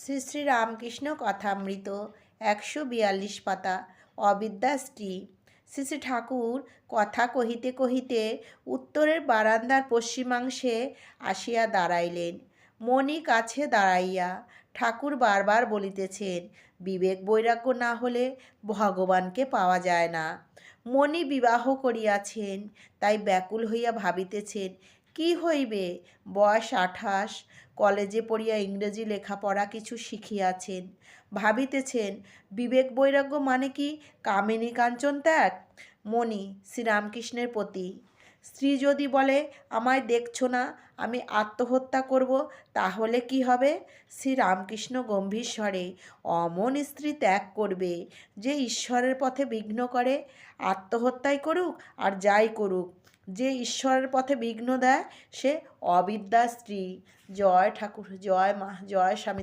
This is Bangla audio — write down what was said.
শ্রী শ্রী রামকৃষ্ণ কথামৃত 142 পাতা। অবিদ্যা স্ত্রী। শ্রী শ্রী ঠাকুর কথা কহিতে কহিতে উত্তরের বারান্দার পশ্চিমাংশে আসিয়া দাঁড়াইলেন। মণি কাছে দাঁড়াইয়া ঠাকুর বারবার বলিতেছেন, বিবেক বৈরাগ্য না হলে ভগবানকে পাওয়া যায় না। মণি বিবাহ করিয়াছেন, তাই ব্যাকুল হইয়া ভাবিতেছেন কি হইবে। বয়স 28, কলেজে পড়িয়া ইংরেজি লেখাপড়া কিছু শিখিয়াছেন। ভাবিতেছেন বিবেক বৈরাগ্য মানে কি কামিনী কাঞ্চন ত্যাগ। মণি শ্রীরামকৃষ্ণের প্রতি। স্ত্রী যদি বলে আমায় দেখছো না, আমি আত্মহত্যা করব, তাহলে কি হবে? শ্রীরামকৃষ্ণ গম্ভীর স্বরে, অমন স্ত্রী ত্যাগ করবে যে ঈশ্বরের পথে বিঘ্ন করে। আত্মহত্যাই করুক আর যাই করুক, যে ঈশ্বরের পথে বিঘ্ন দেয় সে অবিদ্যা স্ত্রী। জয় ঠাকুর, জয় মা, জয় স্বামী।